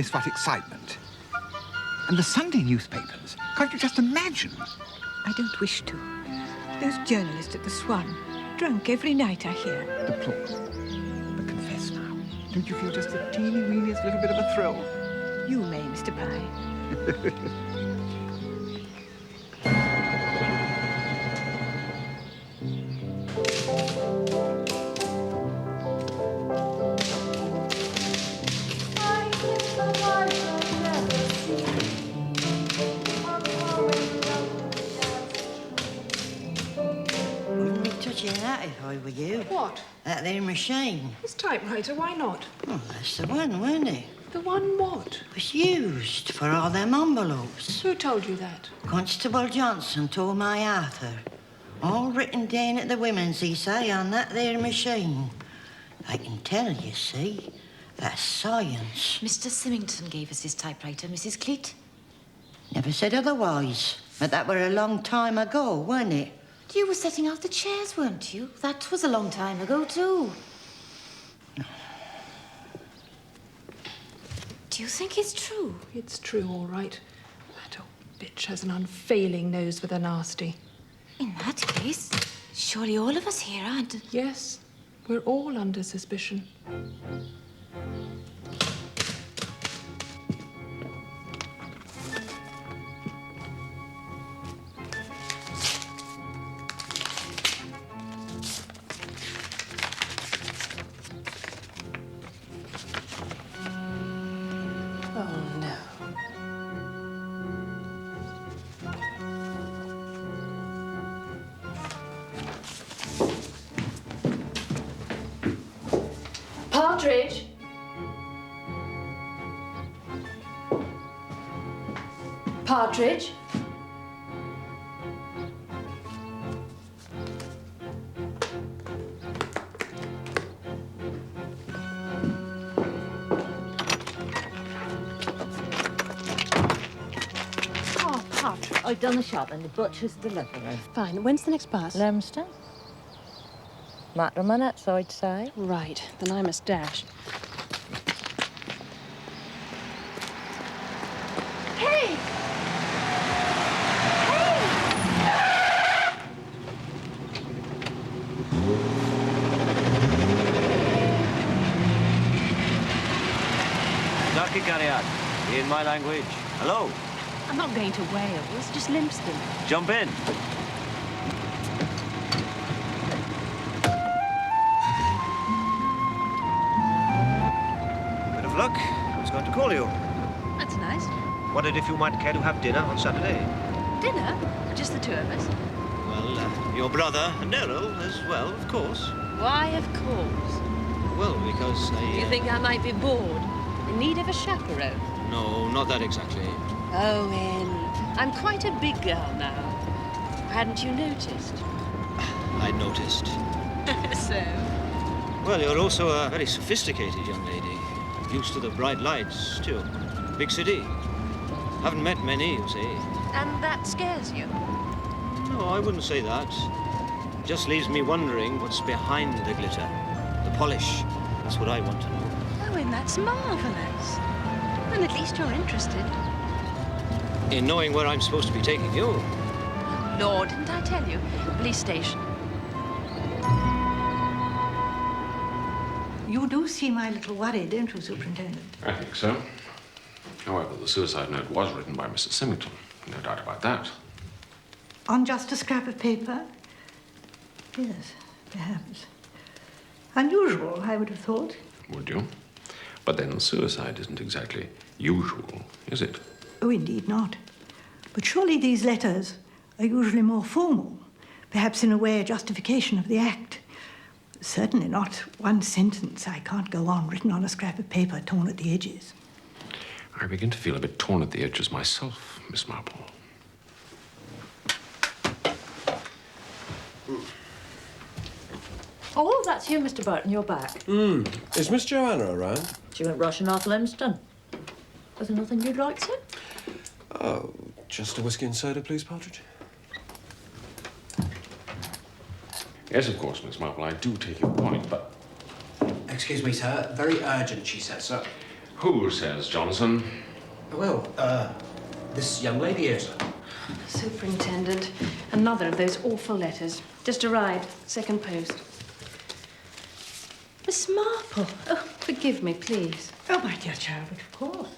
It's what excitement. And the Sunday newspapers, can't you just imagine? I don't wish to. Those journalists at the Swan, drunk every night, I hear. Deplorable. But confess now, don't you feel just the teeny-weeniest little bit of a thrill? You may, Mr. Pye. If I were you. What? That there machine. This typewriter, why not? Oh, that's the one, wasn't it? The one what? It was used for all them envelopes. Who told you that? Constable Johnson told my Arthur. All written down at the women's, he say, on that there machine. I can tell, you see, that's science. Mr. Symington gave us his typewriter, Mrs. Cleet. Never said otherwise. But that were a long time ago, wasn't it? You were setting out the chairs, weren't you? That was a long time ago, too. Do you think it's true? It's true, all right. That old bitch has an unfailing nose for the nasty. In that case, surely all of us here aren't... Yes, we're all under suspicion. Partridge! Partridge? Oh, Partridge, I've done the shop and the butcher's delivering. Fine. When's the next bus? Lemston? Matter of minutes, I'd say. Right. Then I must dash. Hey! Darky Carriad, in my language. Hello. I'm not going to Wales, just Limston. Jump in. Bit of luck. I was going to call you. That's nice. Wondered if you might care to have dinner on Saturday. Dinner? Just the two of us? Well, your brother, Neril, as well, of course. Why, of course. Well, because I... Do you think I might be bored? In need of a chaperone? No, not that exactly. Oh, Ellen, I'm quite a big girl now. Hadn't you noticed? I noticed. So? Well, you're also a very sophisticated young lady. Used to the bright lights, too. Big city. Haven't met many, you see. And that scares you? No, I wouldn't say that. Just leaves me wondering what's behind the glitter. The polish. That's what I want to know. Oh, and that's marvellous. Then at least you're interested. In knowing where I'm supposed to be taking you. Lord, didn't I tell you? Police station. You do seem a little worried, don't you, Superintendent? I think so. However, the suicide note was written by Mrs. Symington. No doubt about that. On just a scrap of paper? Yes, perhaps. Unusual, I would have thought. Would you? But then suicide isn't exactly usual, is it? Oh, indeed not. But surely these letters are usually more formal. Perhaps in a way a justification of the act. Certainly not one sentence I can't go on written on a scrap of paper torn at the edges. I begin to feel a bit torn at the edges myself, Miss Marple. Oh, that's you, Mr. Burton. You're back. Is Miss Joanna around? She went rushing off Limston. Was there nothing you'd like, sir? Oh, just a whiskey and soda, please, Partridge. Yes, of course, Miss Marple, I do take your point, but... Excuse me, sir. Very urgent, she says. Sir, Who says, Johnson? Well, this young lady here, sir. Superintendent, another of those awful letters. Just arrived, second post. Miss Marple. Oh, forgive me, please. Oh, my dear child, of course.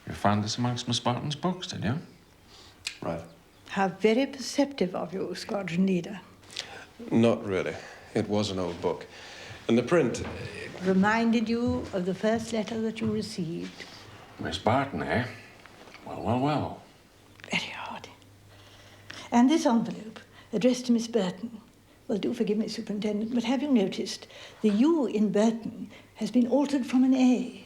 You found this amongst Miss Barton's books, did you? Right. How very perceptive of you, squadron leader. Not really. It was an old book. And the print... Reminded you of the first letter that you received. Miss Barton, eh? Well, well, well. Very odd. And this envelope, addressed to Miss Burton. Well, do forgive me, Superintendent, but have you noticed the U in Burton has been altered from an A?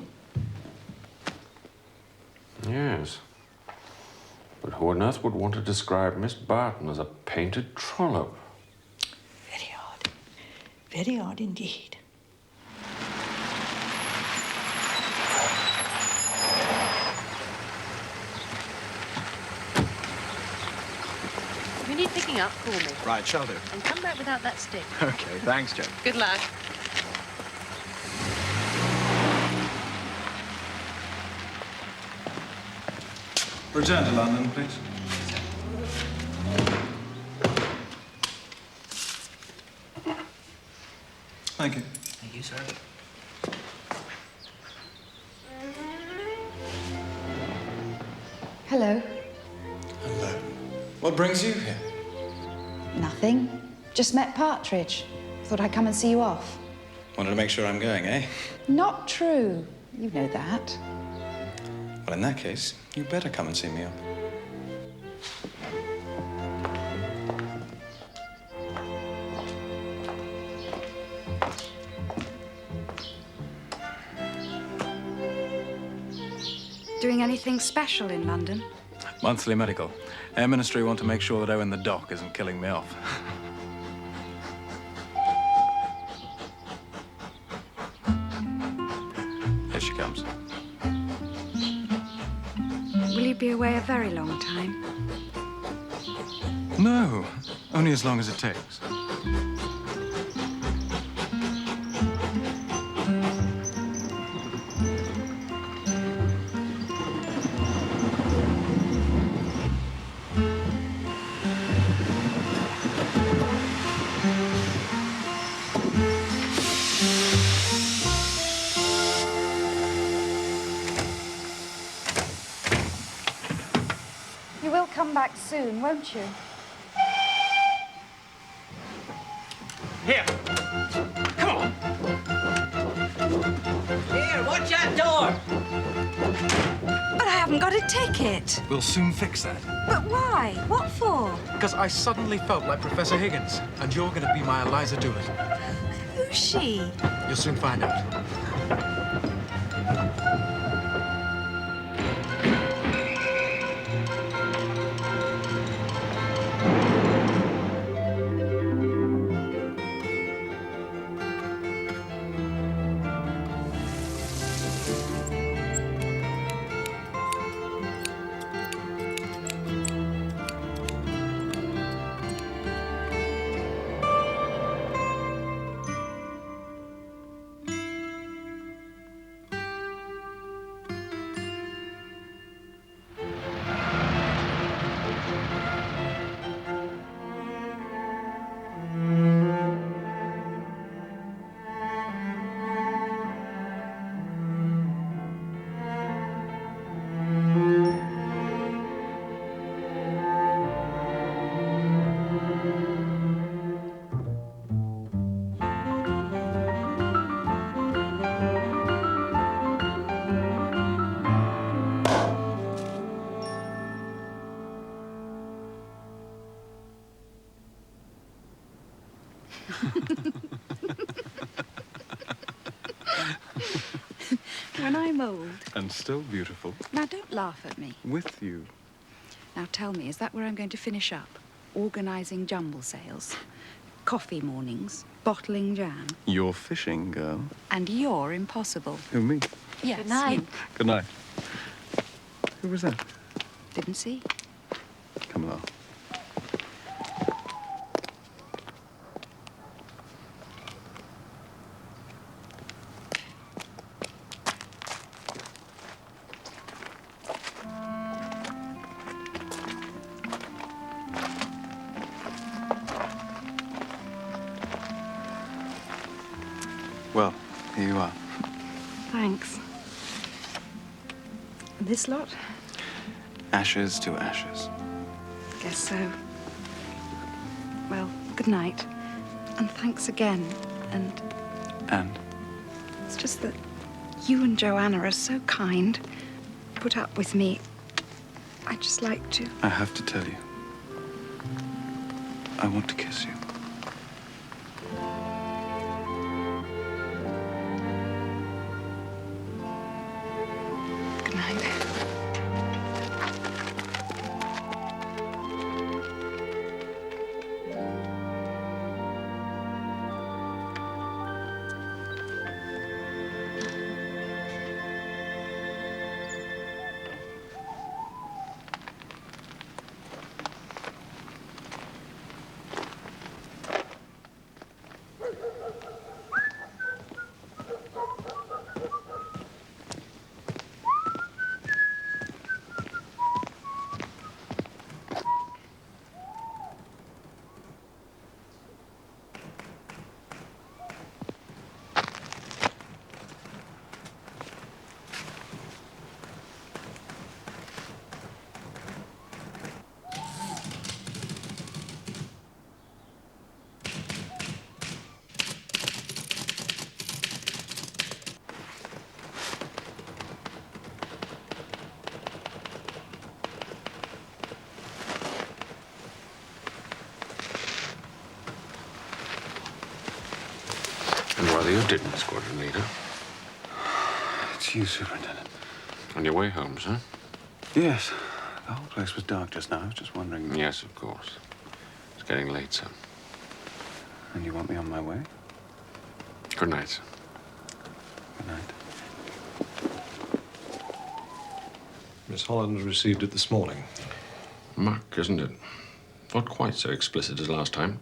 Yes. But who on earth would want to describe Miss Barton as a painted trollop? Very odd. Very odd indeed. If you need picking up, call me. Right, shall do. And come back without that stick. Okay, thanks, Joe. Good luck. Return to London, please. Thank you. Thank you, sir. Hello. Hello. What brings you here? Nothing. Just met Partridge. Thought I'd come and see you off. Wanted to make sure I'm going, eh? Not true. You know that. Well, in that case, you better come and see me off. Doing anything special in London? Monthly medical. Air Ministry want to make sure that Owen the Doc isn't killing me off. Here she comes. Will you be away a very long time? No, only as long as it takes. You will come back soon, won't you? Here! Come on! Here, watch that door! But I haven't got a ticket. We'll soon fix that. But why? What for? Because I suddenly felt like Professor Higgins, and you're going to be my Eliza Doolittle. Who's she? You'll soon find out. when I'm old. And still beautiful. Now, don't laugh at me. With you. Now, tell me, is that where I'm going to finish up? Organising jumble sales, coffee mornings, bottling jam? You're fishing, girl. And you're impossible. Who, me? Yes, Good night. you. Good night. Who was that? Didn't see. Come along. Well, here you are. Thanks. This lot? Ashes to ashes. Guess so. Well, good night. And thanks again. And it's just that you and Joanna are so kind. Put up with me. I'd just like to. I have to tell you. I want to kiss you. Good night. And whether you didn't, Squadron Leader. It's you, Superintendent. On your way home, sir? Yes. The whole place was dark just now. I was just wondering. Yes, of course. It's getting late, sir. And you want me on my way? Good night, sir. Good night. Miss Holland received it this morning. Muck, isn't it? Not quite so explicit as last time.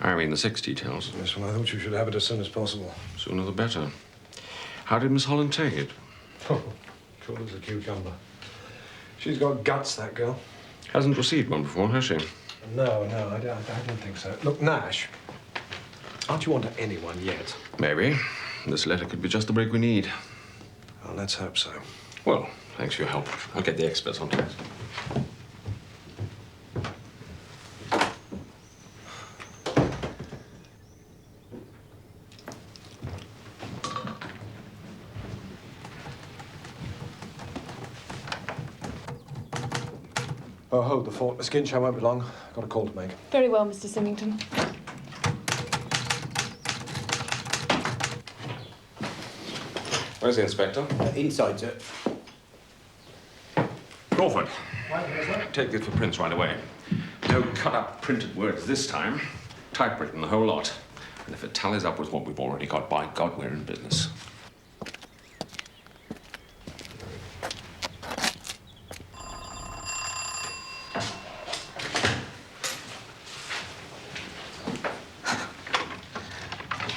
I mean, the 6 details. Yes, well, I thought you should have it as soon as possible. Sooner the better. How did Miss Holland take it? Oh, cool as a cucumber. She's got guts, that girl. Hasn't received one before, has she? No, I don't think so. Look, Nash, aren't you onto anyone yet? Maybe. This letter could be just the break we need. Well, let's hope so. Well, thanks for your help. I'll get the experts on it. Oh, hold the fort. The skin show won't be long. Got a call to make. Very well, Mr. Symington. Where's the inspector? Inside, sir. Crawford. Take this for prints right away. No cut-up printed words this time. Typewritten, the whole lot. And if it tallies up with what we've already got, by God, we're in business.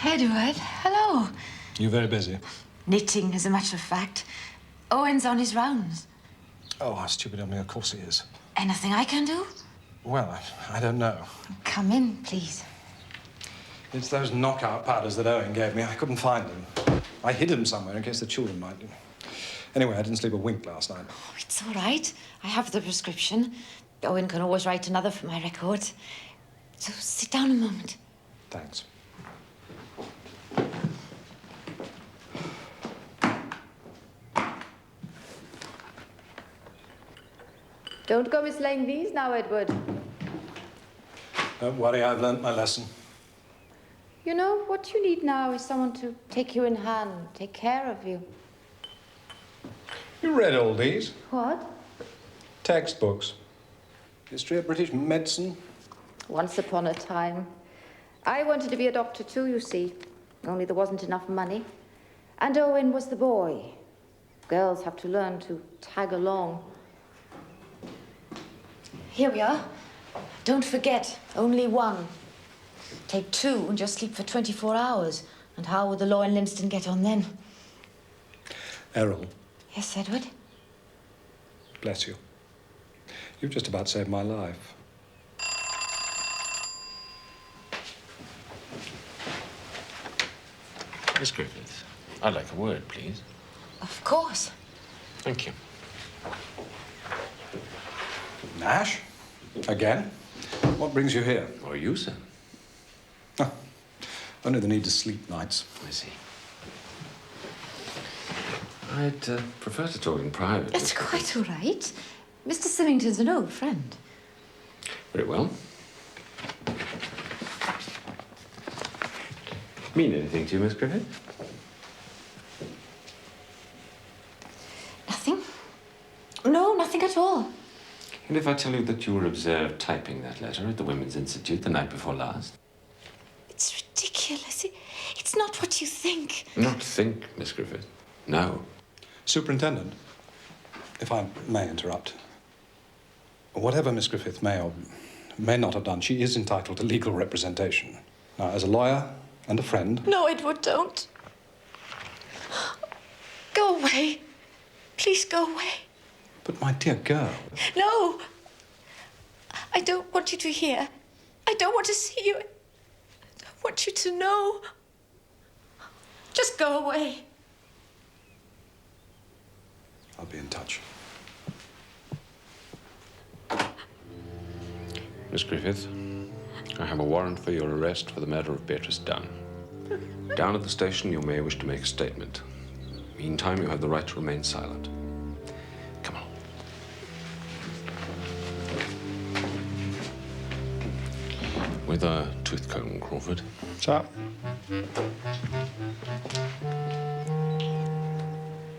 Edward, hello. You very busy? Knitting, as a matter of fact. Owen's on his rounds. Oh, how stupid of me. Of course he is. Anything I can do? Well, I don't know. Come in, please. It's those knockout powders that Owen gave me. I couldn't find them. I hid them somewhere in case the children might do. Anyway, I didn't sleep a wink last night. Oh, it's all right. I have the prescription. Owen can always write another for my record. So sit down a moment. Thanks. Don't go mislaying these now, Edward. Don't worry, I've learnt my lesson. You know, what you need now is someone to take you in hand, take care of you. read all these? What? Textbooks. History of British medicine. Once upon a time. I wanted to be a doctor too, you see. Only there wasn't enough money. And Owen was the boy. Girls have to learn to tag along. Here we are. Don't forget, only one. Take 2 and just sleep for 24 hours. And how will the law in Linston get on then? Errol, Yes, Edward? bless you. You've just about saved my life. Miss Griffith, I'd like a word, please. Of course. Thank you. Nash? Again? What brings you here? Or you, sir? Oh, only the need to sleep nights. I see. I'd prefer to talk in private. It's quite all right. Mr. Symington's an old friend. Very well. Mean anything to you, Miss Griffith? Nothing? No, nothing at all. And if I tell you that you were observed typing that letter at the Women's Institute the night before last? It's ridiculous. It's not what you think. Not think, Miss Griffith. No. Superintendent, if I may interrupt. Whatever Miss Griffith may or may not have done, she is entitled to legal representation. Now, as a lawyer and a friend... No, Edward, don't. Go away. Please go away. But, my dear girl... No. I don't want you to hear. I don't want to see you. I don't want you to know. Just go away. I'll be in touch. Miss Griffith, I have a warrant for your arrest for the murder of Beatrice Dunn. Down at the station, you may wish to make a statement. Meantime, you have the right to remain silent. Come on. With a tooth comb, Crawford. Sir.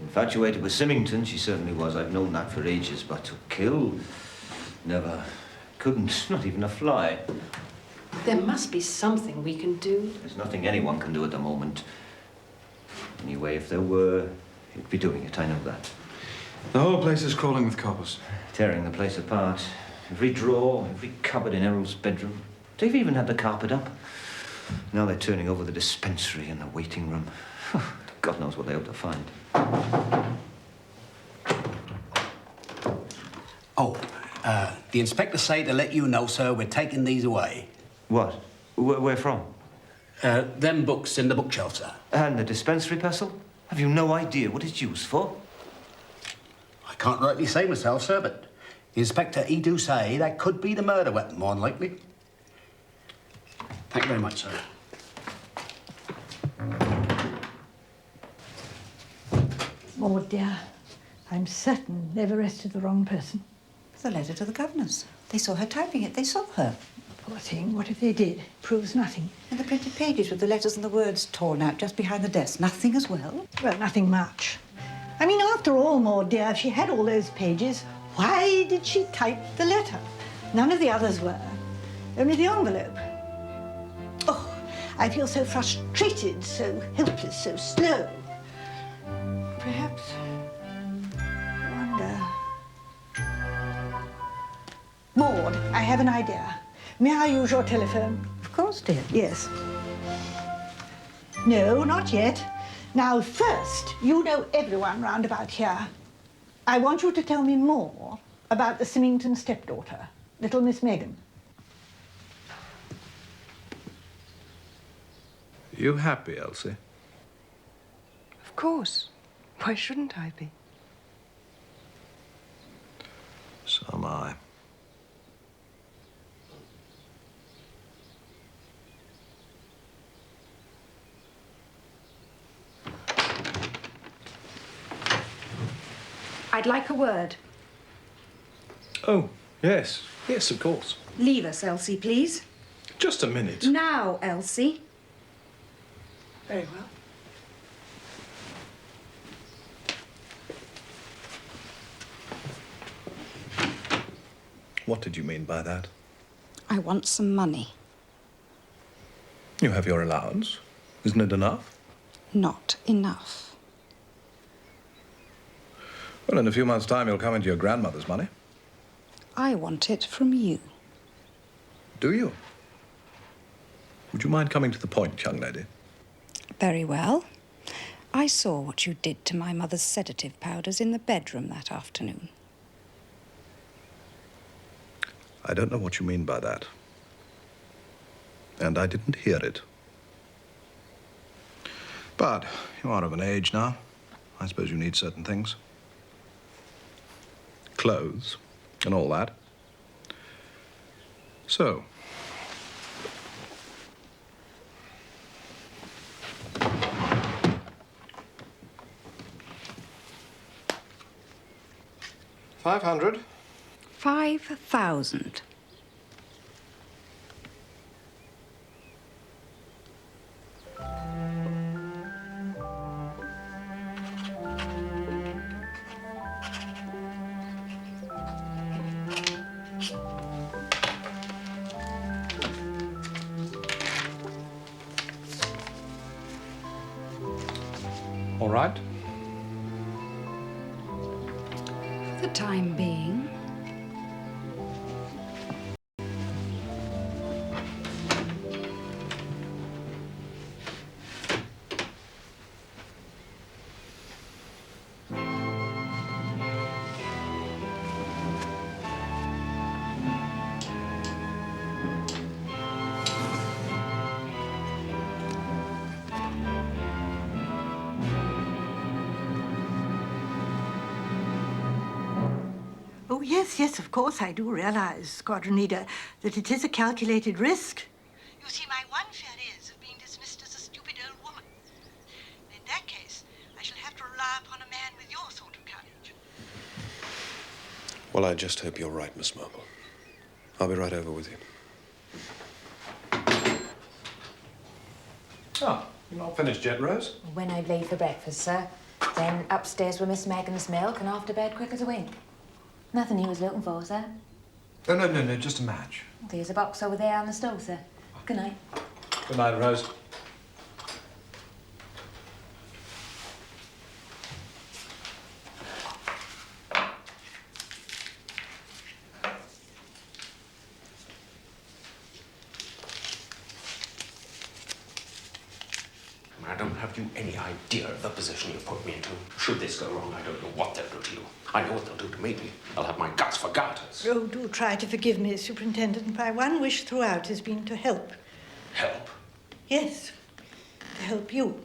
Infatuated with Symington, she certainly was. I've known that for ages, but to kill? Never. Couldn't. Not even a fly. There must be something we can do. There's nothing anyone can do at the moment. Anyway, if there were, he'd be doing it, I know that. The whole place is crawling with coppers. Tearing the place apart. Every drawer, every cupboard in Errol's bedroom. They've even had the carpet up. Now they're turning over the dispensary and the waiting room. God knows what they hope to find. Oh, the inspector say to let you know, sir, we're taking these away. What? Where from? Them books in the bookshelf, sir. And the dispensary pestle? Have you no idea what it's used for? I can't rightly say myself, sir, but the inspector, he do say that could be the murder weapon, more than likely. Thank you very much, sir. Maud, dear, I'm certain they've arrested the wrong person. The letter to the governors. They saw her typing it. They saw her. Poor thing, what if they did? Proves nothing. And the printed pages with the letters and the words torn out just behind the desk. Nothing as well? Well, nothing much. I mean, after all, Maud, dear, if she had all those pages, why did she type the letter? None of the others were. Only the envelope. Oh, I feel so frustrated, so helpless, so slow. Perhaps... I wonder... Maud, I have an idea. May I use your telephone? Of course, dear. Yes. No, not yet. Now, first, you know everyone round about here. I want you to tell me more about the Symington stepdaughter, little Miss Megan. You happy, Elsie? Of course. Why shouldn't I be? So am I. I'd like a word. Oh, yes. Yes, of course. Leave us, Elsie, please. Just a minute. Now, Elsie. Very well. What did you mean by that? I want some money. You have your allowance. Isn't it enough? Not enough. Well, in a few months' time, you'll come into your grandmother's money. I want it from you. Do you? Would you mind coming to the point, young lady? Very well. I saw what you did to my mother's sedative powders in the bedroom that afternoon. I don't know what you mean by that. And I didn't hear it. But you are of an age now. I suppose you need certain things. Clothes and all that. So, $500. 5,000. All right. For the time being. Oh, yes, yes, of course, I do realize, Squadron Leader, that it is a calculated risk. You see, my one fear is of being dismissed as a stupid old woman. In that case, I shall have to rely upon a man with your sort of courage. Well, I just hope you're right, Miss Marple. I'll be right over with you. Ah, you're not finished yet, Rose? When I'd leave for breakfast, sir. Then upstairs with Miss Megan's milk and off to bed quick as a wink. Nothing he was looking for, sir. Oh, no, just a match. There's a box over there on the stove, sir. Good night. Good night, Rose. Madam, have you any idea of the position you put me into? Should this go wrong, I don't know what they'll do to you. I know what they'll do to me. They'll have my guts for garters. Oh, do try to forgive me, Superintendent. My one wish throughout has been to help. Help? Yes, to help you.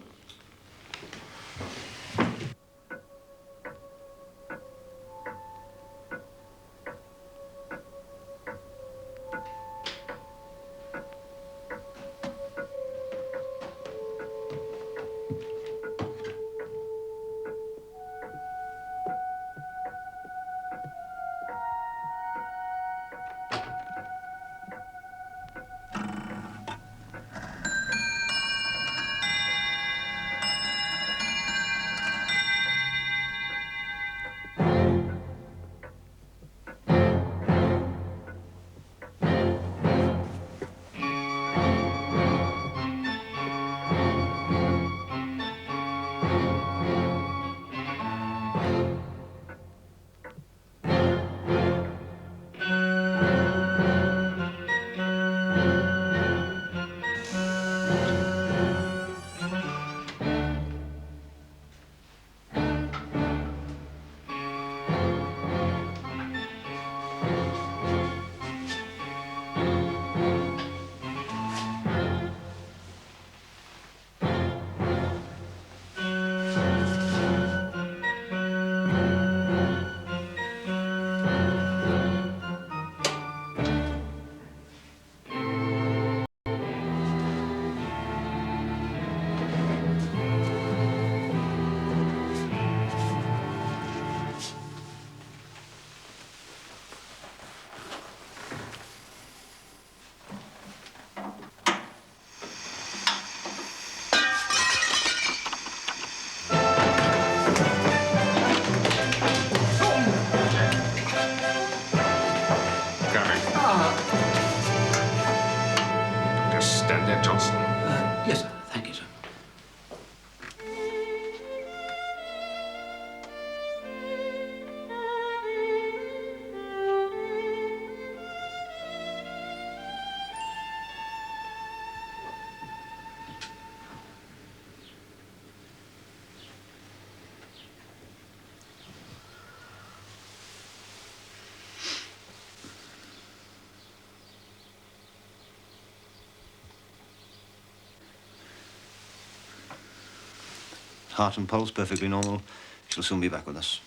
Heart and pulse perfectly normal. She'll soon be back with us.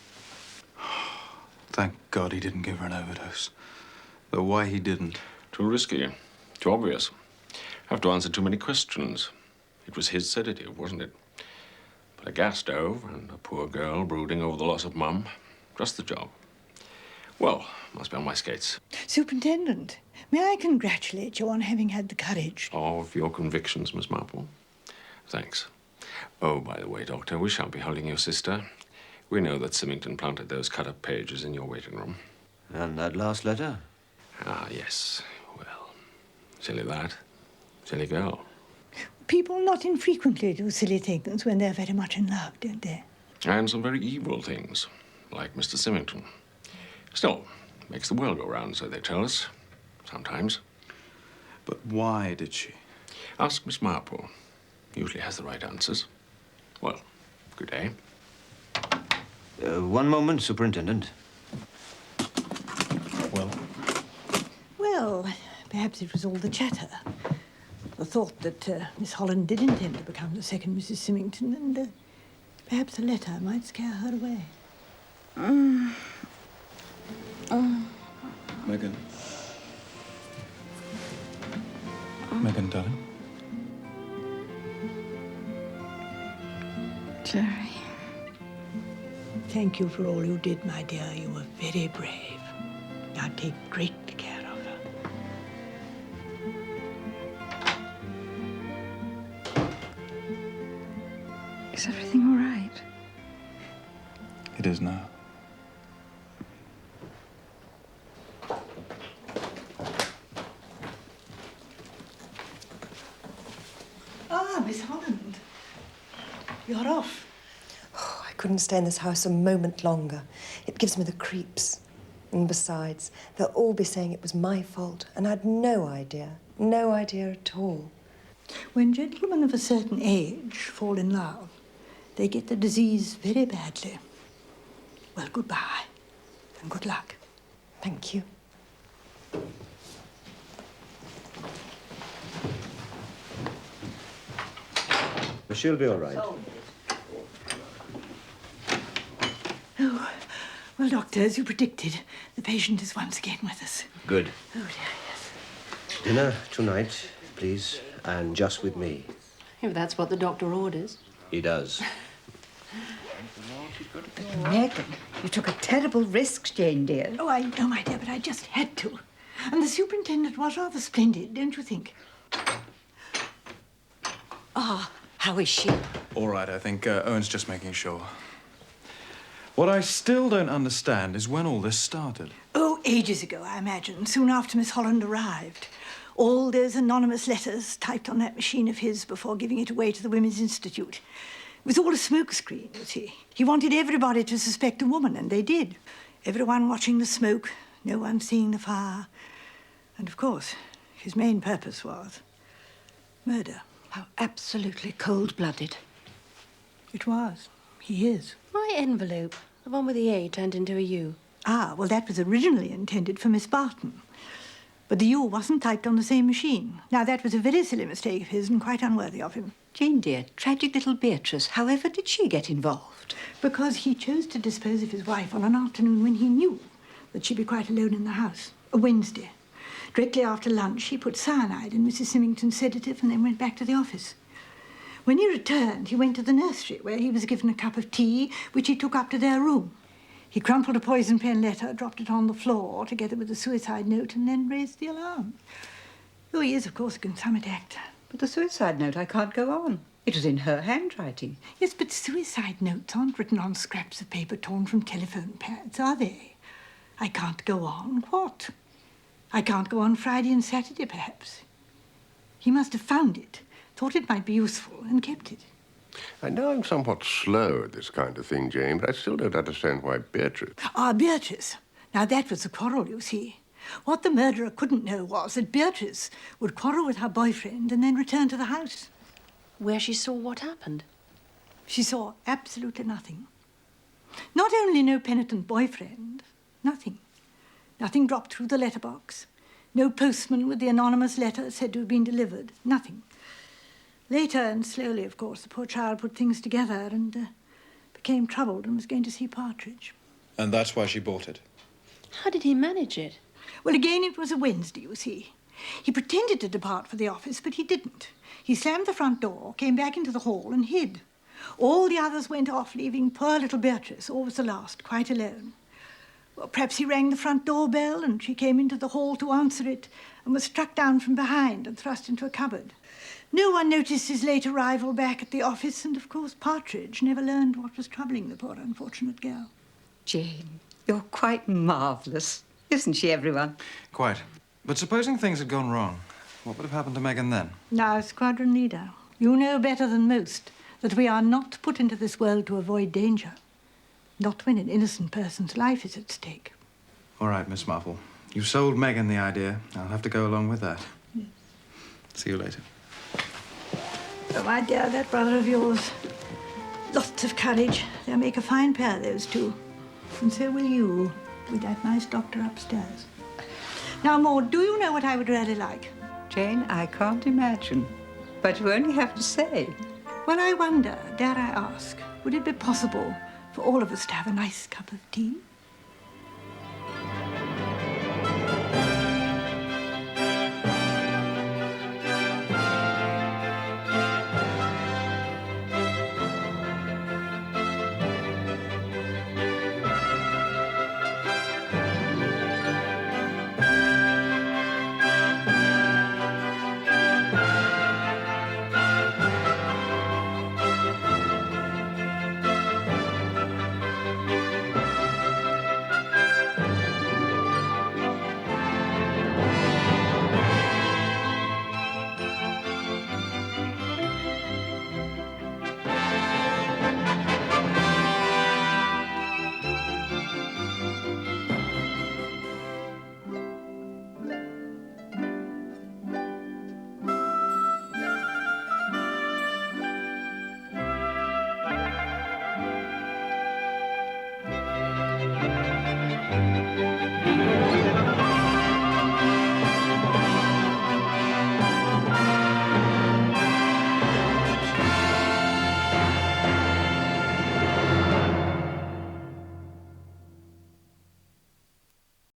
Thank God he didn't give her an overdose. Though why he didn't. Too risky. Too obvious. Have to answer too many questions. It was his sedative, wasn't it? But a gas stove and a poor girl brooding over the loss of Mum. Just the job. Well, must be on my skates. Superintendent, may I congratulate you on having had the courage? Of your convictions, Miss Marple. Thanks. Oh, by the way, Doctor, we shan't be holding your sister. We know that Symington planted those cut-up pages in your waiting room. And that last letter? Ah, yes. Well, silly that. Silly girl. People not infrequently do silly things when they're very much in love, don't they? And some very evil things, like Mr. Symington. Still, makes the world go round, so they tell us. Sometimes. But why did she? Ask Miss Marple. Usually has the right answers. Well, good day. One moment, Superintendent. Well? Well, perhaps it was all the chatter. The thought that Miss Holland did intend to become the second Mrs. Symington, and perhaps a letter might scare her away. Megan. Megan, darling. Jerry. Thank you for all you did, my dear. You were very brave. Now take great care of her. Is everything all right? It is now. Ah, Miss Holland. You're off. Oh, I couldn't stay in this house a moment longer. It gives me the creeps. And besides, they'll all be saying it was my fault, and I'd no idea at all. When gentlemen of a certain age fall in love, they get the disease very badly. Well, goodbye, and good luck. Thank you. She'll be all right. Oh, well, Doctor, as you predicted, the patient is once again with us. Good. Oh, dear, yes. Dinner tonight, please, and just with me. If that's what the doctor orders. He does. Megan, you took a terrible risk, Jane, dear. Oh, I know, my dear, but I just had to. And the superintendent was rather splendid, don't you think? Ah, how is she? All right, I think Owen's just making sure. What I still don't understand is when all this started. Oh, ages ago, I imagine, soon after Miss Holland arrived. All those anonymous letters typed on that machine of his before giving it away to the Women's Institute. It was all a smokescreen, you see. He wanted everybody to suspect a woman, and they did. Everyone watching the smoke, no one seeing the fire. And, of course, his main purpose was murder. How absolutely cold-blooded. It was. He is. My envelope, the one with the A turned into a U. Ah, well, that was originally intended for Miss Barton. But the U wasn't typed on the same machine. Now, that was a very silly mistake of his and quite unworthy of him. Jane, dear, tragic little Beatrice, however did she get involved? Because he chose to dispose of his wife on an afternoon when he knew that she'd be quite alone in the house. A Wednesday. Directly after lunch, he put cyanide in Mrs. Symington's sedative and then went back to the office. When he returned, he went to the nursery, where he was given a cup of tea, which he took up to their room. He crumpled a poison pen letter, dropped it on the floor, together with a suicide note, and then raised the alarm. Though he is, of course, a consummate actor. But the suicide note, I can't go on. It was in her handwriting. Yes, but suicide notes aren't written on scraps of paper torn from telephone pads, are they? I can't go on. What? I can't go on Friday and Saturday, perhaps. He must have found it, thought it might be useful, and kept it. I know I'm somewhat slow at this kind of thing, Jane, but I still don't understand why Beatrice... Ah, Beatrice. Now, that was the quarrel, you see. What the murderer couldn't know was that Beatrice would quarrel with her boyfriend and then return to the house. Where she saw what happened? She saw absolutely nothing. Not only no penitent boyfriend, nothing. Nothing dropped through the letterbox. No postman with the anonymous letter said to have been delivered. Nothing. Later and slowly, of course, the poor child put things together and became troubled and was going to see Partridge. And that's why she bought it. How did he manage it? Well, again, it was a Wednesday, you see. He pretended to depart for the office, but he didn't. He slammed the front door, came back into the hall and hid. All the others went off, leaving poor little Beatrice, always the last, quite alone. Well, perhaps he rang the front door bell and she came into the hall to answer it and was struck down from behind and thrust into a cupboard. No one noticed his late arrival back at the office, and, of course, Partridge never learned what was troubling the poor unfortunate girl. Jane, you're quite marvellous. Isn't she, everyone? Quite. But supposing things had gone wrong, what would have happened to Megan then? Now, Squadron Leader, you know better than most that we are not put into this world to avoid danger. Not when an innocent person's life is at stake. All right, Miss Marple. You've sold Megan the idea. I'll have to go along with that. Yes. See you later. Oh, my dear, that brother of yours. Lots of courage. They'll make a fine pair, those two. And so will you, with that nice doctor upstairs. Now, Maud, do you know what I would really like? Jane, I can't imagine. But you only have to say. Well, I wonder, dare I ask, would it be possible for all of us to have a nice cup of tea?